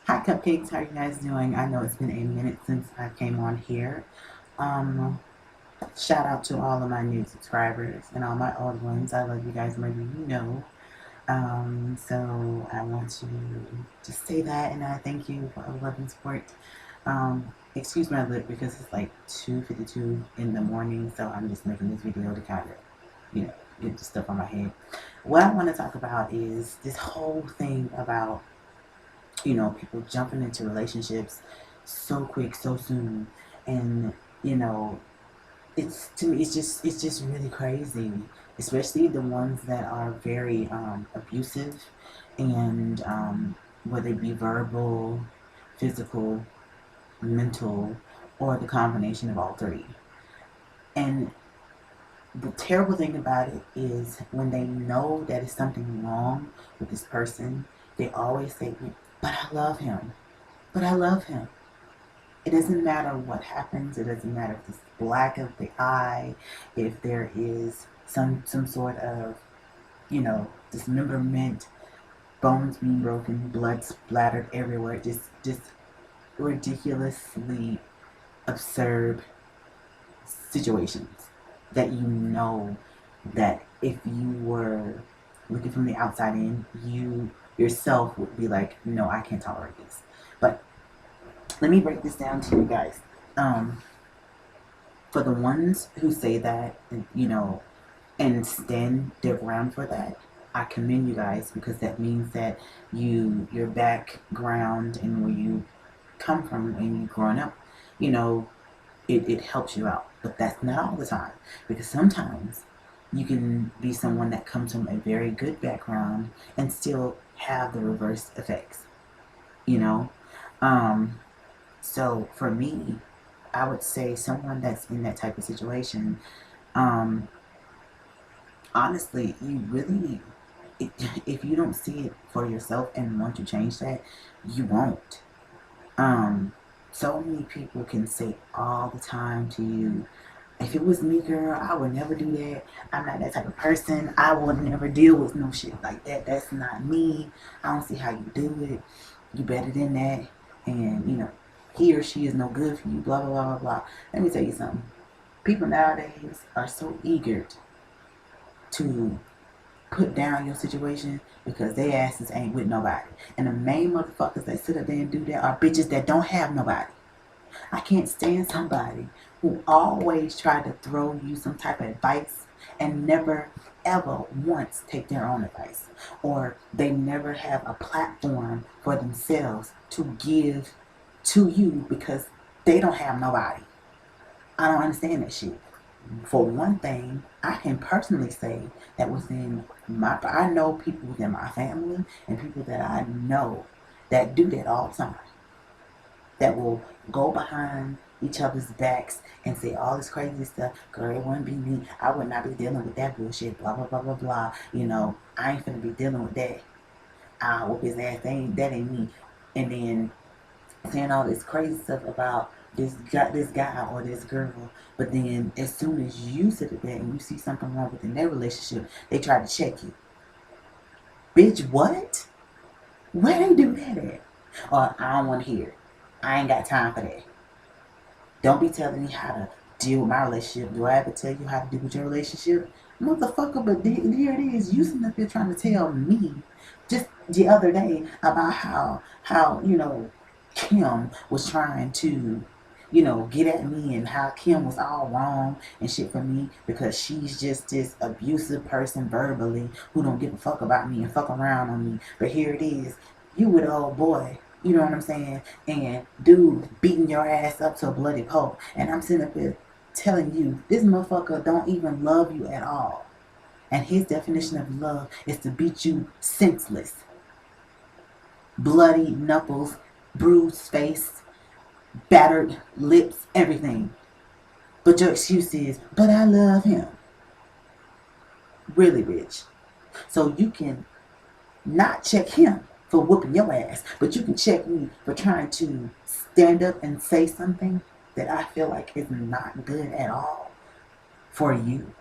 Hi Cupcakes, how are you guys doing? I know it's been a minute since I came on here. Um, Shout out to all of my new subscribers and all my old ones. I love you guys more than you know. So I want to just say that and I thank you for all the love and support. Excuse my lip because it's like 2:52 in the morning, so I'm just making this video to kind of, get the stuff on my head. What I want to talk about is this whole thing about people jumping into relationships so quick, so soon, and you know, it's to me, it's just really crazy, especially the ones that are very abusive, and whether it be verbal, physical, mental, or the combination of all three. And the terrible thing about it is when they know that it's something wrong with this person, they always say, "But I love him. But I love him." It doesn't matter what happens. It doesn't matter if it's black of the eye, if there is some sort of dismemberment, bones being broken, blood splattered everywhere. Just ridiculously absurd situations that that if you were looking from the outside in, you yourself would be like, no, I can't tolerate this. But let me break this down to you guys. Um, for the ones who say that, and stand their ground for that, I commend you guys because that means that your background and where you come from and you growing up, you know, it helps you out. But that's not all the time because sometimes you can be someone that comes from a very good background and still have the reverse effects, you know. Um, so for me, I would say someone that's in that type of situation, um, honestly, you really, if you don't see it for yourself and want to change that, you won't. So many people can say all the time to you, if it was me, girl, I would never do that. I'm not that type of person. I would never deal with no shit like that. That's not me. I don't see how you do it. You better than that. And, he or she is no good for you, blah, blah, blah, blah, blah. Let me tell you something. People nowadays are so eager to put down your situation because their asses ain't with nobody. And the main motherfuckers that sit up there and do that are bitches that don't have nobody. I can't stand somebody who always try to throw you some type of advice and never ever once take their own advice. Or they never have a platform for themselves to give to you because they don't have nobody. I don't understand that shit. For one thing, I can personally say that I know people within my family and people that I know that do that all the time. That will go behind each other's backs and say all this crazy stuff. Girl, it wouldn't be me. I would not be dealing with that bullshit. Blah blah blah blah blah. I ain't finna be dealing with that. I'll whoop his ass. That ain't me. And then saying all this crazy stuff about this guy or this girl, but then as soon as you sit there and you see something wrong within their relationship, they try to check you. Bitch, what? Where they do that at? Or I don't want to hear it. I ain't got time for that. Don't be telling me how to deal with my relationship. Do I ever tell you how to deal with your relationship? Motherfucker, but there it is. You sitting up there trying to tell me just the other day about how Kim was trying to get at me and how Kim was all wrong and shit for me because she's just this abusive person verbally who don't give a fuck about me and fuck around on me. But here it is, you with an old boy, you know what I'm saying? And dude beating your ass up to a bloody pulp. And I'm sitting up there telling you, this motherfucker don't even love you at all. And his definition of love is to beat you senseless. Bloody knuckles, bruised face, battered lips, everything. But your excuse is, but I love him. Really, bitch. So you can not check him for whooping your ass, but you can check me for trying to stand up and say something that I feel like is not good at all for you.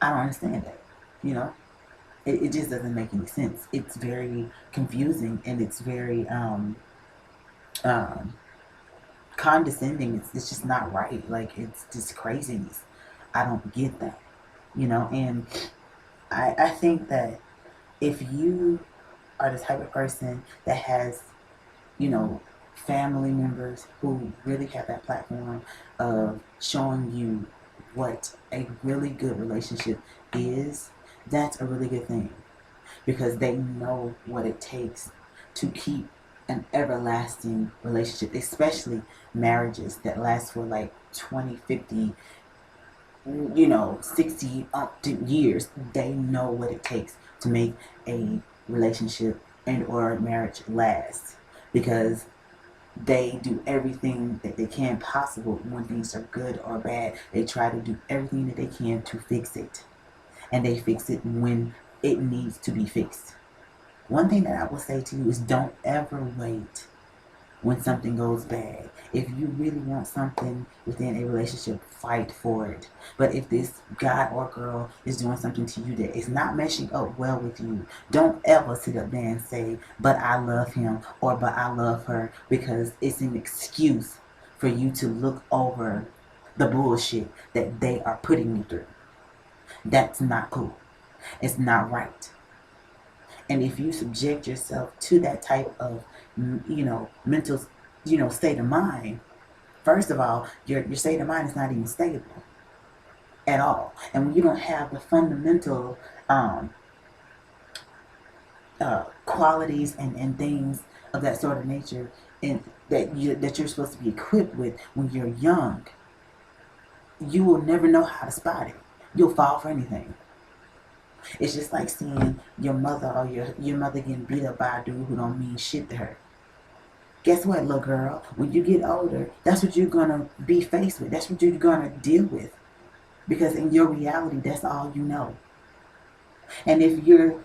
I don't understand that. You know, it just doesn't make any sense. It's very confusing and it's very um, condescending. It's just not right. Like, it's just craziness. I don't get that, and I think that if you are the type of person that has, you know, family members who really have that platform of showing you what a really good relationship is, that's a really good thing, because they know what it takes to keep an everlasting relationship, especially marriages that last for like 20, 50, 60 up to years. They know what it takes to make a relationship and or marriage last, because they do everything that they can possible. When things are good or bad, they try to do everything that they can to fix it, and they fix it when it needs to be fixed. One thing that I will say to you is, don't ever wait when something goes bad. If you really want something within a relationship, fight for it. But if this guy or girl is doing something to you that is not meshing up well with you, don't ever sit up there and say, but I love him or but I love her, because it's an excuse for you to look over the bullshit that they are putting you through. That's not cool. It's not right. And if you subject yourself to that type of, mental, state of mind, first of all, your state of mind is not even stable at all. And when you don't have the fundamental qualities and things of that sort of nature, and that you're supposed to be equipped with when you're young, you will never know how to spot it. You'll fall for anything. It's just like seeing your mother or your mother getting beat up by a dude who don't mean shit to her. Guess what, little girl? When you get older, that's what you're gonna be faced with. That's what you're gonna deal with. Because in your reality, that's all you know. And if you're,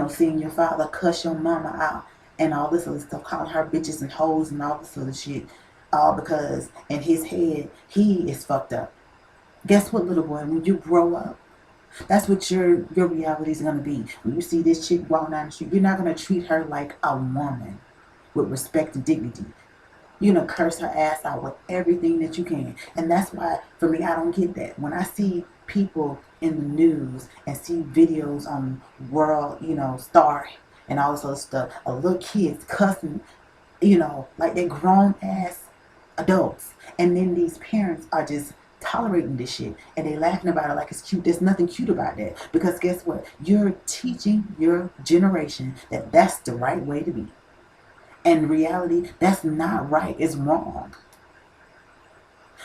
seeing your father cuss your mama out and all this other stuff, calling her bitches and hoes and all this other shit, all because in his head, he is fucked up. Guess what, little boy? When you grow up, that's what your reality is gonna be. When you see this chick walking down the street, you're not gonna treat her like a woman with respect and dignity. You're gonna curse her ass out with everything that you can. And that's why, for me, I don't get that. When I see people in the news and see videos on World, Star and all this other stuff, of little kids cussing, like they're grown ass adults. And then these parents are just tolerating this shit and they laughing about it like it's cute. There's nothing cute about that, because guess what? You're teaching your generation that that's the right way to be. And in reality, that's not right. It's wrong.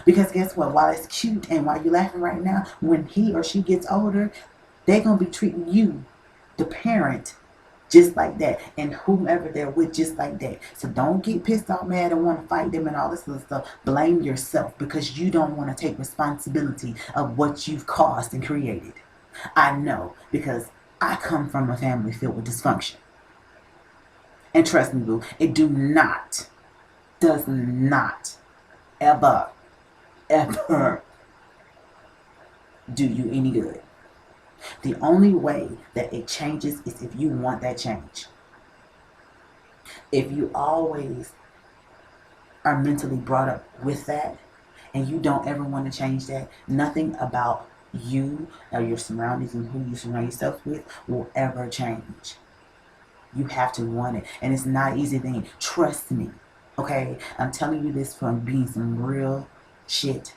Because guess what? While it's cute and while you're laughing right now, when he or she gets older, they're going to be treating you, the parent, just like that. And whomever they're with, just like that. So don't get pissed off, mad, and want to fight them and all this other stuff. Blame yourself, because you don't want to take responsibility of what you've caused and created. I know, because I come from a family filled with dysfunction. And trust me, boo, it does not, ever, ever do you any good. The only way that it changes is if you want that change. If you always are mentally brought up with that and you don't ever want to change that, nothing about you or your surroundings and who you surround yourself with will ever change. You have to want it. And it's not an easy thing. Trust me. Okay? I'm telling you this from being some real shit.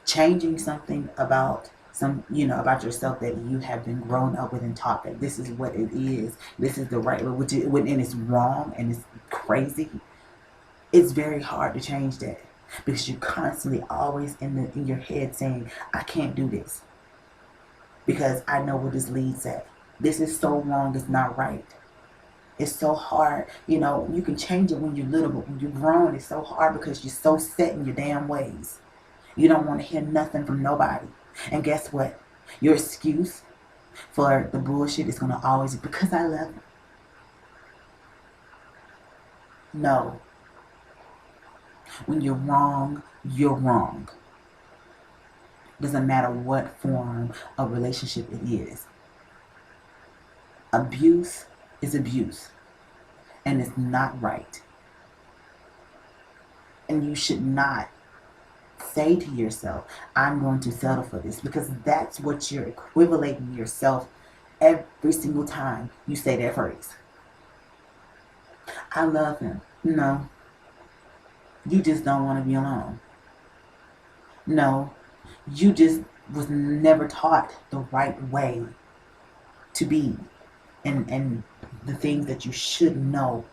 Changing something about about yourself that you have been grown up with and taught that this is what it is. This is the right way, and it's wrong and it's crazy. It's very hard to change that, because you're constantly always in your head saying, I can't do this because I know where this leads at. This is so wrong, it's not right. It's so hard. You can change it when you're little, but when you're grown, it's so hard because you're so set in your damn ways. You don't want to hear nothing from nobody. And guess what? Your excuse for the bullshit is going to always be, because I love him. No. When you're wrong, you're wrong. Doesn't matter what form of relationship it is. Abuse is abuse. And it's not right. And you should not say to yourself, I'm going to settle for this, because that's what you're equivalating yourself every single time you say that phrase. I love him. No, you just don't want to be alone. No, you just was never taught the right way to be, and the things that you should know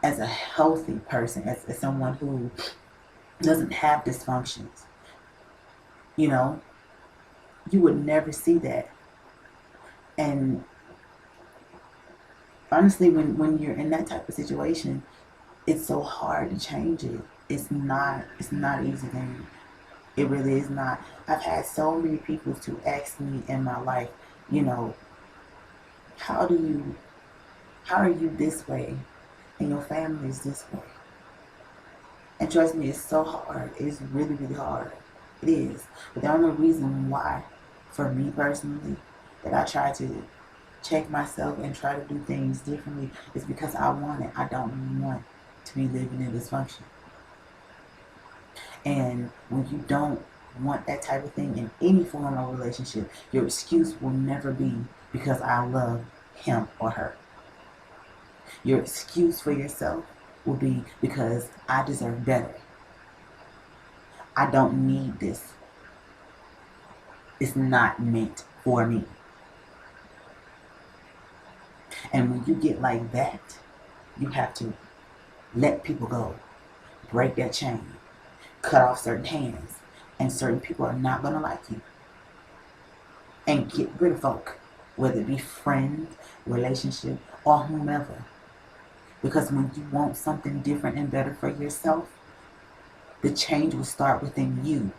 as a healthy person, as someone who doesn't have dysfunctions. You know, you would never see that. And honestly, when you're in that type of situation, it's so hard to change it. It's not an easy thing. It really is not. I've had so many people to ask me in my life, you know, how do you how are you this way and your family is this way? And trust me, it's so hard. It's really, really hard. It is. But the only reason why, for me personally, that I try to check myself and try to do things differently is because I want it. I don't want to be living in dysfunction. And when you don't want that type of thing in any form of relationship, your excuse will never be because I love him or her. Your excuse for yourself will be because I deserve better. I don't need this. It's not meant for me. And when you get like that, you have to let people go, break that chain, cut off certain hands, and certain people are not going to like you. And get rid of folk, whether it be friends, relationship, or whomever. Because when you want something different and better for yourself, the change will start within you.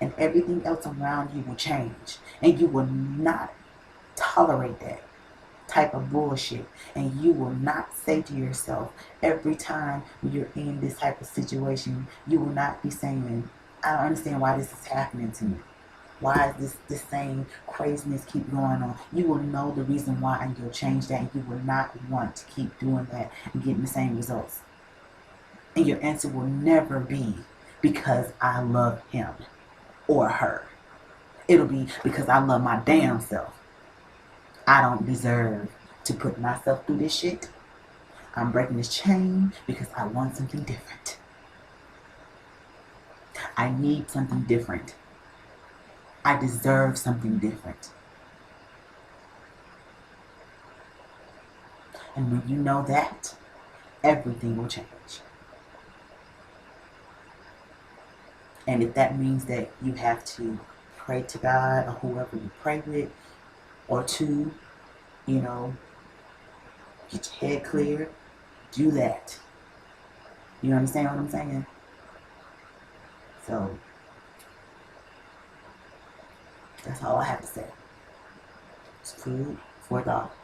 And everything else around you will change. And you will not tolerate that type of bullshit. And you will not say to yourself every time you're in this type of situation, you will not be saying, I don't understand why this is happening to me. Why is this same craziness keep going on? You will know the reason why, and you'll change that. And you will not want to keep doing that and getting the same results. And your answer will never be because I love him or her. It'll be because I love my damn self. I don't deserve to put myself through this shit. I'm breaking this chain because I want something different. I need something different. I deserve something different. And when you know that, everything will change. And if that means that you have to pray to God or whoever you pray with, or to, you know, get your head clear, do that. You understand what I'm saying? So that's all I have to say. It's food for thought.